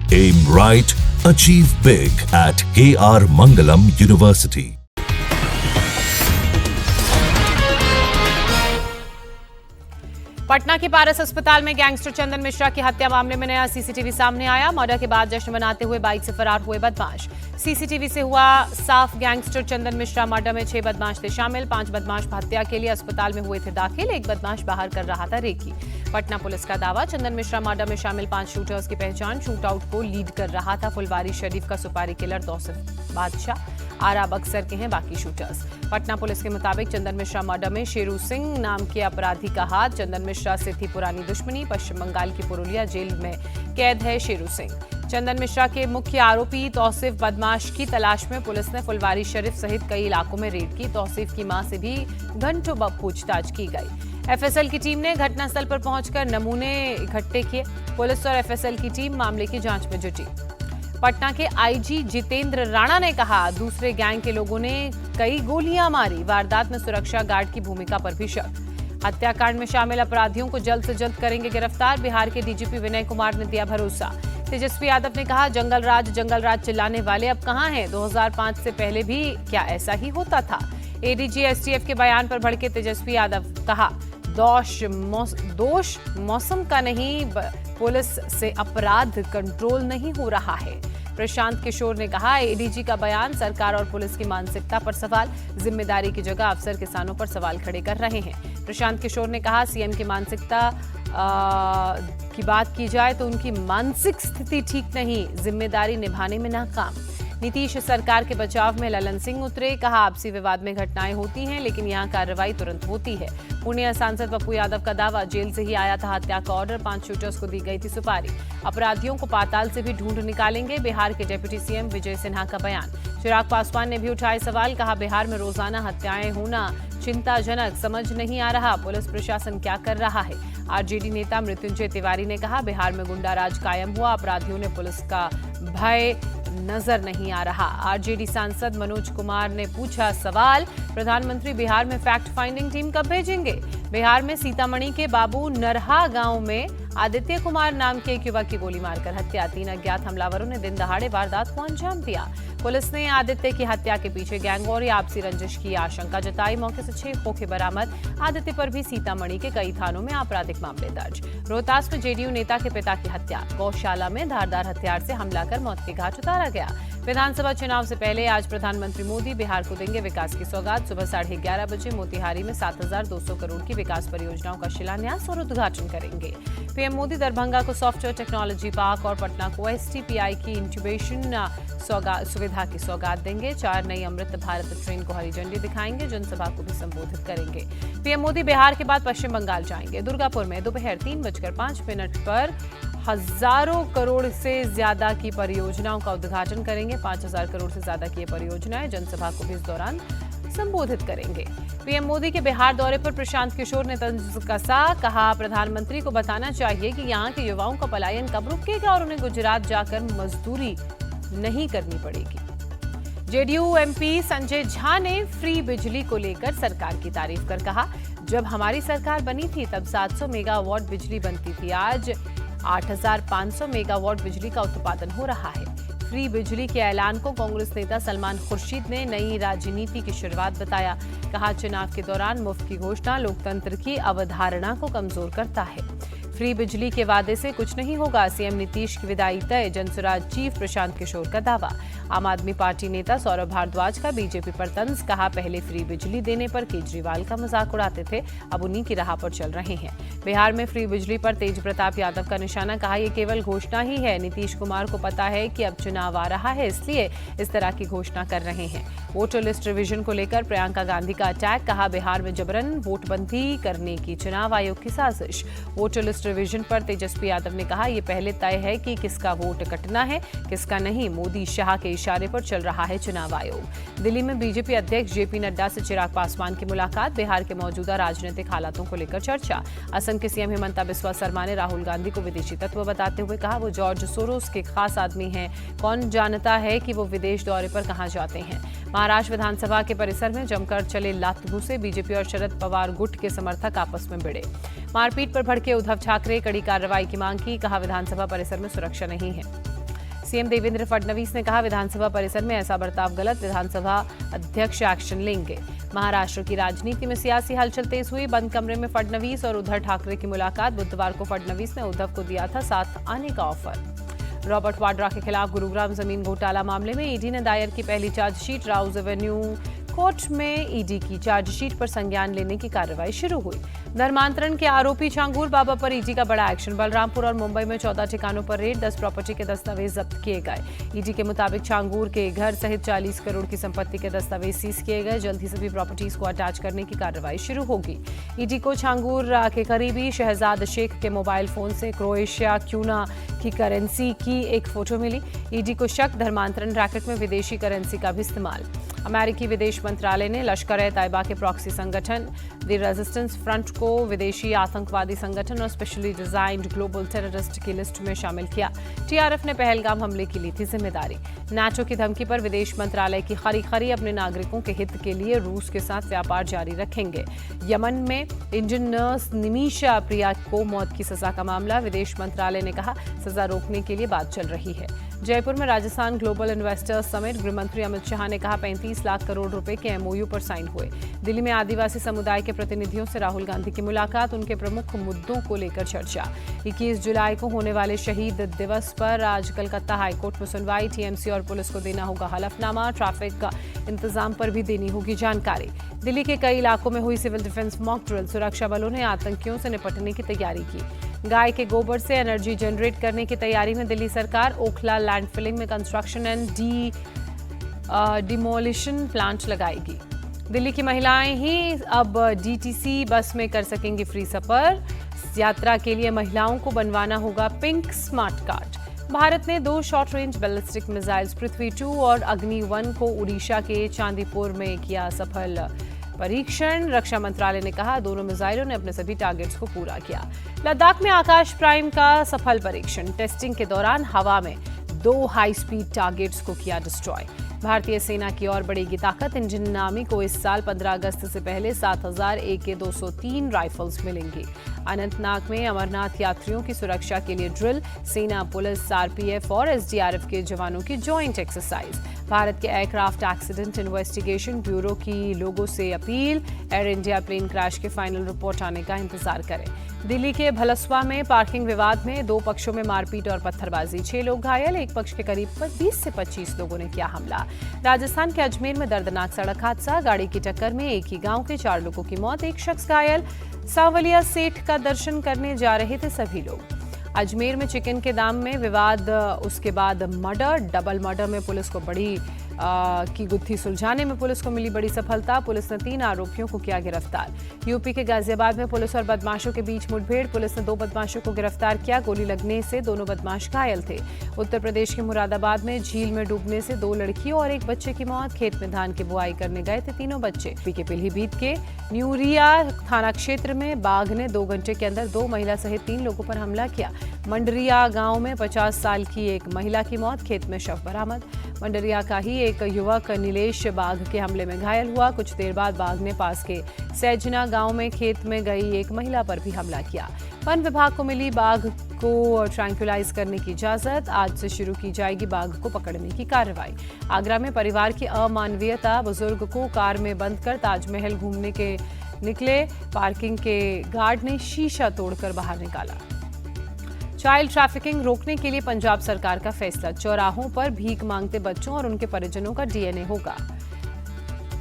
Aim right, achieve big at KR Mangalam University. Patna के पारस अस्पताल में गैंगस्टर चंदन मिश्रा की हत्या मामले में नया सीसीटीवी सामने आया। मर्डर के बाद जश्न मनाते हुए बाइक से फरार हुए बदमाश। सीसीटीवी से हुआ साफ, गैंगस्टर चंदन मिश्रा मर्डर में 6 बदमाश थे शामिल। 5 बदमाश हत्या के लिए अस्पताल में हुए थे दाखिल। एक बदमाश बाहर कर रहा था रेकी। पटना पुलिस का दावा, चंदन मिश्रा मर्डर में शामिल 5 शूटर्स की पहचान। शूटआउट को लीड कर रहा था फुलवारी शरीफ का सुपारी किलर तौसीफ बादशाह। आरा बक्सर के हैं बाकी शूटर्स। पटना पुलिस के मुताबिक चंदन मिश्रा मर्डर में शेरू सिंह नाम के अपराधी का हाथ। चंदन मिश्रा से थी पुरानी दुश्मनी। पश्चिम बंगाल की पुरुलिया जेल में कैद है शेरू सिंह। चंदन मिश्रा के मुख्य आरोपी तौसीफ बदमाश की तलाश में पुलिस ने फुलवारी शरीफ सहित कई इलाकों में रेड की। तौसीफ की मां से भी घंटों पूछताछ की गई। एफएसएल की टीम ने घटनास्थल पर पहुंचकर नमूने इकट्ठे किए। पुलिस और एफएसएल की टीम मामले की जांच में जुटी। पटना के आईजी जितेंद्र राणा ने कहा, दूसरे गैंग के लोगों ने कई गोलियां मारी। वारदात में सुरक्षा गार्ड की भूमिका पर भी शक। हत्याकांड में शामिल अपराधियों को जल्द से जल्द करेंगे गिरफ्तार। बिहार के डीजीपी विनय कुमार ने दिया भरोसा। तेजस्वी यादव ने कहा, जंगल राज चिल्लाने वाले अब कहां हैं? 2005 से पहले भी क्या ऐसा ही होता था? एडीजी एसटीएफ के बयान पर भड़के तेजस्वी यादव, कहा दोष मौसम का नहीं, पुलिस से अपराध कंट्रोल नहीं हो रहा है। प्रशांत किशोर ने कहा, एडीजी का बयान सरकार और पुलिस की मानसिकता पर सवाल। जिम्मेदारी की जगह अफसर किसानों पर सवाल खड़े कर रहे हैं। प्रशांत किशोर ने कहा, सीएम की मानसिकता की बात की जाए तो उनकी मानसिक स्थिति ठीक नहीं, जिम्मेदारी निभाने में नाकाम। नीतीश सरकार के बचाव में ललन सिंह उतरे, कहा आपसी विवाद में घटनाएं होती हैं लेकिन यहां कार्रवाई तुरंत होती है। पूर्णिया सांसद पप्पू यादव का दावा, जेल से ही आया था हत्या का ऑर्डर। 5 शूटर्स को दी गई थी सुपारी। अपराधियों को पाताल से भी ढूंढ निकालेंगे। बिहार के डिप्टी सीएम विजय सिन्हा का बयान। चिराग पासवान ने भी उठाए सवाल, कहा बिहार में रोजाना हत्याएं होना चिंताजनक, समझ नहीं आ रहा पुलिस प्रशासन क्या कर रहा है। आरजेडी नेता मृत्युंजय तिवारी ने कहा, बिहार में गुंडाराज कायम हुआ, अपराधियों ने पुलिस का भय नजर नहीं आ रहा। आरजेडी सांसद मनोज कुमार ने पूछा सवाल, प्रधानमंत्री बिहार में फैक्ट फाइंडिंग टीम कब भेजेंगे? बिहार में सीतामढ़ी के बाबू नरहा गांव में आदित्य कुमार नाम के एक युवक की गोली मारकर हत्या। 3 अज्ञात हमलावरों ने दिन दहाड़े वारदात को अंजाम दिया। पुलिस ने आदित्य की हत्या के पीछे गैंगवॉर या आपसी रंजिश की आशंका जताई। मौके से 6 खोखे बरामद। आदित्य पर भी सीतामढ़ी के कई थानों में आपराधिक मामले दर्ज। रोहतास में जेडीयू नेता के पिता की हत्या। गौशाला में धारदार हथियार से हमला कर मौत के घाट उतारा गया। विधानसभा चुनाव से पहले आज प्रधानमंत्री मोदी बिहार को देंगे विकास की सौगात। सुबह 11:30 बजे मोतिहारी में 7200 करोड़ की विकास परियोजनाओं का शिलान्यास और उद्घाटन करेंगे। पीएम मोदी दरभंगा को सॉफ्टवेयर टेक्नोलॉजी पार्क और पटना को एसटीपीआई की इंक्यूबेशन सुविधा की सौगात देंगे। 4 नई अमृत भारत ट्रेन को हरी झंडी दिखाएंगे। जनसभा को भी संबोधित करेंगे। पीएम मोदी बिहार के बाद पश्चिम बंगाल जाएंगे। दुर्गापुर में दोपहर 3:05 पर हजारों करोड़ से ज्यादा की परियोजनाओं का उद्घाटन करेंगे। 5000 करोड़ से ज्यादा की ये परियोजनाएं। जनसभा को भी इस दौरान संबोधित करेंगे। पीएम मोदी के बिहार दौरे पर प्रशांत किशोर ने तंज कसा, कहा प्रधानमंत्री को बताना चाहिए कि यहाँ के युवाओं का पलायन कब रुकेगा और उन्हें गुजरात जाकर मजदूरी नहीं करनी पड़ेगी। जेडीयू एमपी संजय झा ने फ्री बिजली को लेकर सरकार की तारीफ कर कहा, जब हमारी सरकार बनी थी तब 700 मेगावाट बिजली बनती थी, आज 8500 मेगावाट बिजली का उत्पादन हो रहा है। फ्री बिजली के ऐलान को कांग्रेस नेता सलमान खुर्शीद ने नई राजनीति की शुरुआत बताया। कहा, चुनाव के दौरान मुफ्त की घोषणा लोकतंत्र की अवधारणा को कमजोर करता है। फ्री बिजली के वादे से कुछ नहीं होगा, सीएम नीतीश की विदाई तय। जनसुराज चीफ प्रशांत किशोर का दावा। आम आदमी पार्टी नेता सौरभ भारद्वाज का बीजेपी पर तंज, कहा पहले फ्री बिजली देने पर केजरीवाल का मजाक उड़ाते थे, अब उन्हीं की राह पर चल रहे हैं। बिहार में फ्री बिजली पर तेज प्रताप यादव का निशाना, कहा यह केवल घोषणा ही है। नीतीश कुमार को पता है कि अब चुनाव आ रहा है, इसलिए इस तरह की घोषणा कर रहे हैं। वोटर लिस्ट रिवीजन को लेकर प्रियंका गांधी का अटैक, कहा बिहार में जबरन वोटबंदी करने की चुनाव आयोग की साजिश। वोटर लिस्ट रिवीजन पर तेजस्वी यादव ने कहा, यह पहले तय है कि किसका वोट कटना है किसका नहीं। मोदी शाह के इशारे पर चल रहा है चुनाव आयोग। दिल्ली में बीजेपी अध्यक्ष जेपी नड्डा से चिराग पासवान की मुलाकात, बिहार के मौजूदा राजनीतिक हालातों को लेकर चर्चा। असम के सीएम हिमंता बिस्वा शर्मा ने राहुल गांधी को विदेशी तत्व बताते हुए कहा, वो जॉर्ज सोरोस के खास आदमी हैं, कौन जानता है कि वो विदेश दौरे पर कहां जाते हैं। महाराष्ट्र विधानसभा के परिसर में जमकर चले लात घूंसे, बीजेपी और शरद पवार गुट के समर्थक आपस में भिड़े। मारपीट पर भड़के उद्धव ठाकरे, कड़ी कार्रवाई की मांग की, कहा विधानसभा परिसर में सुरक्षा नहीं है। सीएम देवेंद्र फडणवीस ने कहा, विधानसभा परिसर में ऐसा बर्ताव गलत, विधानसभा अध्यक्ष एक्शन लेंगे। महाराष्ट्र की राजनीति में सियासी हलचल तेज हुई। बंद कमरे में फडणवीस और उद्धव ठाकरे की मुलाकात। बुधवार को फडणवीस ने उद्धव को दिया था साथ आने का ऑफर। रॉबर्ट वाड्रा के खिलाफ गुरुग्राम जमीन घोटाला मामले में ईडी ने दायर की पहली चार्जशीट। राउज एवेन्यू कोर्ट में ईडी की चार्जशीट पर संज्ञान लेने की कार्रवाई शुरू हुई। धर्मांतरण के आरोपी छांगूर बाबा पर ईडी का बड़ा एक्शन। बलरामपुर और मुंबई में 14 ठिकानों पर रेड, 10 प्रॉपर्टी के दस्तावेज जब्त किए गए। ईडी के मुताबिक छांगूर के घर सहित 40 करोड़ की संपत्ति के दस्तावेज सीज किए गए। जल्द ही सभी प्रॉपर्टीज को अटैच करने की कार्रवाई शुरू होगी। ईडी को छांगूर के करीबी शहजाद शेख के मोबाइल फोन से क्रोएशिया क्यूना की करेंसी की एक फोटो मिली। ईडी को शक, धर्मांतरण रैकेट में विदेशी करेंसी का भी इस्तेमाल। अमेरिकी विदेश मंत्रालय ने लश्कर-ए-तैयबा के प्रॉक्सी संगठन द रेजिस्टेंस फ्रंट को विदेशी आतंकवादी संगठन और स्पेशली डिजाइन्ड ग्लोबल टेररिस्ट की लिस्ट में शामिल किया। टीआरएफ ने पहलगाम हमले की ली थी जिम्मेदारी। नाटो की धमकी पर विदेश मंत्रालय की खरी अपने नागरिकों के हित के लिए रूस के साथ व्यापार जारी रखेंगे। यमन में इंडियन नर्स निमिषा प्रिया को मौत की सजा का मामला। विदेश मंत्रालय ने कहा, सजा रोकने के लिए बात चल रही है। जयपुर में राजस्थान ग्लोबल इन्वेस्टर्स समिट। गृहमंत्री अमित शाह ने कहा, 35 लाख करोड़ रुपए के एमओयू पर साइन हुए। दिल्ली में आदिवासी समुदाय के प्रतिनिधियों से राहुल गांधी की मुलाकात, उनके प्रमुख मुद्दों को लेकर चर्चा। 21 जुलाई को होने वाले शहीद दिवस पर आज कलकत्ता हाईकोर्ट में सुनवाई। टीएमसी और पुलिस को देना होगा हलफनामा। ट्रैफिक का इंतजाम पर भी देनी होगी जानकारी। दिल्ली के कई इलाकों में हुई सिविल डिफेंस मॉक ड्रिल। सुरक्षा बलों ने आतंकियों से निपटने की तैयारी की। गाय के गोबर से एनर्जी जनरेट करने की तैयारी में दिल्ली सरकार। ओखला लैंडफिलिंग में कंस्ट्रक्शन एंड डिमोलिशन प्लांट लगाएगी। दिल्ली की महिलाएं ही अब डीटीसी बस में कर सकेंगी फ्री सफर। यात्रा के लिए महिलाओं को बनवाना होगा पिंक स्मार्ट कार्ड। भारत ने 2 शॉर्ट रेंज बैलिस्टिक मिसाइल्स पृथ्वी 2 और अग्नि 1 को उड़ीसा के चांदीपुर में किया सफल परीक्षण। रक्षा मंत्रालय ने कहा, दोनों मिसाइलों ने अपने सभी टारगेट्स को पूरा किया। लद्दाख में आकाश प्राइम का सफल परीक्षण। टेस्टिंग के दौरान हवा में 2 हाई स्पीड टारगेट्स को किया डिस्ट्रॉय। भारतीय सेना की और बढ़ेगी ताकत। इंडियन आर्मी को इस साल 15 अगस्त से पहले 7000 AK-203 राइफल्स मिलेंगी। अनंतनाग में अमरनाथ यात्रियों की सुरक्षा के लिए ड्रिल। सेना, पुलिस, आरपीएफ और एसडीआरएफ के जवानों की जॉइंट एक्सरसाइज। भारत के एयरक्राफ्ट एक्सीडेंट इन्वेस्टिगेशन ब्यूरो की लोगों से अपील। एयर इंडिया प्लेन क्रैश के फाइनल रिपोर्ट आने का इंतजार करें। दिल्ली के भलसवा में पार्किंग विवाद में 2 पक्षों में मारपीट और पत्थरबाजी। 6 लोग घायल। एक पक्ष के करीब 20 से 25 लोगों ने किया हमला। राजस्थान के अजमेर में दर्दनाक सड़क हादसा। गाड़ी की टक्कर में एक ही गांव के 4 लोगों की मौत, एक शख्स घायल। सांवलिया सेठ का दर्शन करने जा रहे थे सभी लोग। अजमेर में चिकन के दाम में विवाद, उसके बाद मर्डर। डबल मर्डर में पुलिस को की गुत्थी सुलझाने में पुलिस को मिली बड़ी सफलता। पुलिस ने 3 आरोपियों को किया गिरफ्तार। यूपी के गाजियाबाद में पुलिस और बदमाशों के बीच मुठभेड़। पुलिस ने 2 बदमाशों को गिरफ्तार किया। गोली लगने से दोनों बदमाश घायल थे। उत्तर प्रदेश के मुरादाबाद में झील में डूबने से 2 लड़कियों और 1 बच्चे की मौत। खेत में धान की बुआई करने गए थे तीनों बच्चे। पीके पीलीभीत के न्यूरिया थाना क्षेत्र में बाघ ने 2 घंटे के अंदर 2 महिला सहित 3 लोगों पर हमला किया। मंडरिया गांव में 50 साल की एक महिला की मौत, खेत में शव बरामद। मंडरिया का ही एक युवक नीलेश बाघ के हमले में घायल हुआ। कुछ देर बाद बाघ ने पास के सैजना गांव में खेत में गई एक महिला पर भी हमला किया। वन विभाग को मिली बाघ को ट्रैंक्विलाइज करने की इजाजत। आज से शुरू की जाएगी बाघ को पकड़ने की कार्रवाई। आगरा में परिवार की अमानवीयता। बुजुर्ग को कार में बंद कर ताजमहल घूमने के निकले। पार्किंग के गार्ड ने शीशा तोड़कर बाहर निकाला। चाइल्ड ट्रैफिकिंग रोकने के लिए पंजाब सरकार का फैसला। चौराहों पर भीख मांगते बच्चों और उनके परिजनों का डीएनए होगा।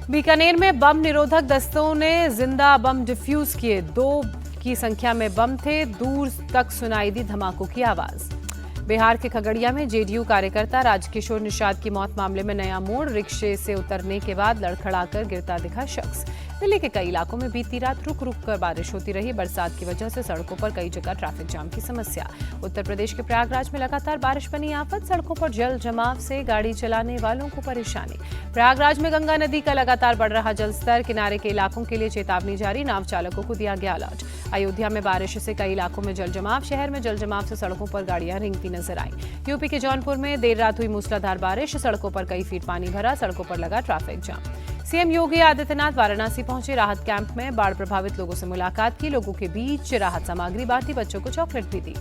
बीकानेर में बम निरोधक दस्तों ने जिंदा बम डिफ्यूज किए। 2 की संख्या में बम थे। दूर तक सुनाई दी धमाकों की आवाज। बिहार के खगड़िया में जेडीयू कार्यकर्ता राजकिशोर निषाद की मौत मामले में नया मोड़। रिक्शे से उतरने के बाद लड़खड़ाकर गिरता दिखा शख्स। दिल्ली के कई इलाकों में बीती रात रुक रुक कर बारिश होती रही। बरसात की वजह से सड़कों पर कई जगह ट्रैफिक जाम की समस्या। उत्तर प्रदेश के प्रयागराज में लगातार बारिश बनी आफत। सड़कों पर जल जमाव से गाड़ी चलाने वालों को परेशानी। प्रयागराज में गंगा नदी का लगातार बढ़ रहा जलस्तर। किनारे के इलाकों के लिए चेतावनी जारी। नाव चालकों को दिया गया अलर्ट। अयोध्या में बारिश से कई इलाकों में जल जमाव। शहर में जल जमाव से सड़कों पर गाड़ियां रेंगती नजर आई। यूपी के जौनपुर में देर रात हुई मूसलाधार बारिश। सड़कों पर कई फीट पानी भरा। सड़कों पर लगा traffic jam. CM Yogi Adityanath Varanasi पहुंचे, राहत कैंप में बाढ़ प्रभावित लोगों से मुलाकात की, लोगों के बीच राहत सामग्री बांटी, बच्चों को चॉकलेट भी दी।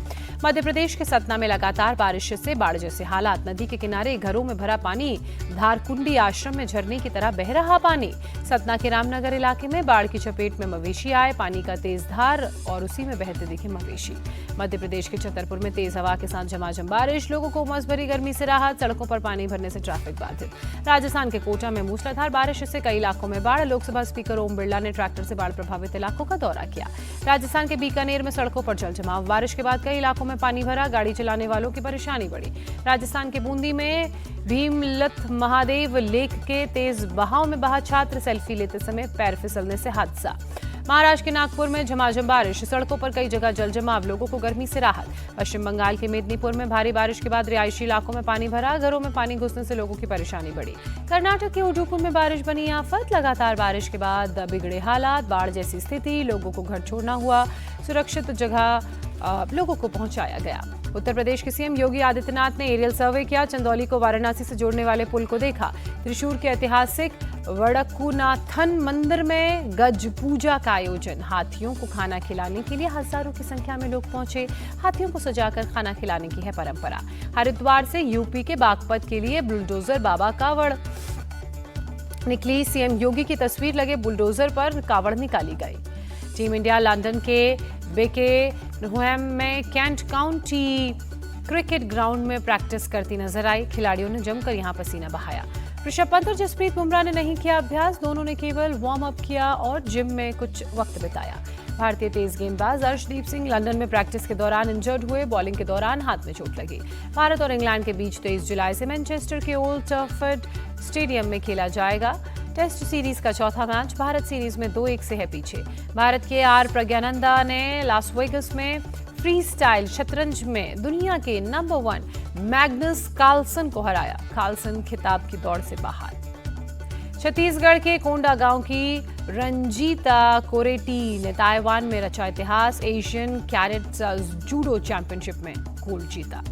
मध्य प्रदेश के सतना में लगातार बारिश से बाढ़ जैसे हालात, नदी के किनारे घरों में भरा पानी, धारकुंडी आश्रम में झरने की तरह बह रहा पानी। सतना के रामनगर इलाके में बाढ़ की चपेट में मवेशी आए, पानी का तेज धार और उसी में बहते दिखे मवेशी। मध्य प्रदेश के छतरपुर में तेज हवा के साथ झमाझम बारिश, लोगों को उमस भरी गर्मी से राहत, सड़कों पर पानी भरने से ट्रैफिक बाधित। राजस्थान के कोटा में मूसलाधार बारिश से कई इलाकों में बाढ़, लोकसभा स्पीकर ओम बिरला ने ट्रैक्टर से बाढ़ प्रभावित इलाकों का दौरा किया। राजस्थान के बीकानेर में सड़कों पर जल जमाव, बारिश के बाद कई इलाकों में पानी भरा, गाड़ी चलाने वालों की परेशानी बढ़ी। राजस्थान के बूंदी में भीमलथ महादेव लेक के तेज बहाव में बहा छात्र, सेल्फी लेते समय पैर फिसलने से हादसा। महाराष्ट्र के नागपुर में झमाझम बारिश, सड़कों पर कई जगह जल जमाव, लोगों को गर्मी से राहत। पश्चिम बंगाल के मेदिनीपुर में भारी बारिश के बाद रिहायशी इलाकों में पानी भरा, घरों में पानी घुसने से लोगों की परेशानी बढ़ी। कर्नाटक के उडुपुर में बारिश बनी आफत, लगातार बारिश के बाद बिगड़े हालात, बाढ़ जैसी स्थिति, लोगों को घर छोड़ना हुआ, सुरक्षित जगह लोगों को पहुंचाया गया। उत्तर प्रदेश के सीएम योगी आदित्यनाथ ने एरियल सर्वे किया, चंदौली को वाराणसी से जोड़ने वाले पुल को देखा। त्रिशूर के ऐतिहासिक वडक्कुनाथन मंदिर में गज पूजा का आयोजन, हाथियों को खाना खिलाने के लिए हजारों की संख्या में लोग पहुंचे, हाथियों को सजाकर खाना खिलाने की है परंपरा। हरिद्वार से यूपी के बागपत के लिए बुलडोजर बाबा कावड़ निकली, सीएम योगी की तस्वीर लगे बुलडोजर पर कावड़ निकाली गई। टीम इंडिया लंदन के बेकेनहुम में कैंट काउंटी क्रिकेट ग्राउंड में प्रैक्टिस करती नजर आई, खिलाड़ियों ने जमकर यहां पसीना बहाया। ऋषभ पंत और जसप्रीत बुमराह ने नहीं किया अभ्यास, दोनों ने केवल वार्म अप किया और जिम में कुछ वक्त बिताया। भारतीय तेज गेंदबाज अर्शदीप सिंह लंदन में प्रैक्टिस के दौरान इंजर्ड हुए, बॉलिंग के दौरान हाथ में चोट लगी। भारत और इंग्लैंड के बीच 23 जुलाई से मैनचेस्टर के ओल्ड ट्रैफर्ड स्टेडियम में खेला जाएगा टेस्ट सीरीज का चौथा मैच। भारत सीरीज में 2-1 से है पीछे। भारत के आर प्रज्ञानंदा ने लास वेगस में फ्री स्टाइल शतरंज में दुनिया के नंबर 1 मैग्नस कार्लसन को हराया, कार्लसन खिताब की दौड़ से बाहर। छत्तीसगढ़ के कोंडा गांव की रंजीता कोरेटी ने ताइवान में रचा इतिहास, एशियन कैडेट्स जूडो चैंपियनशिप में गोल्ड जीता।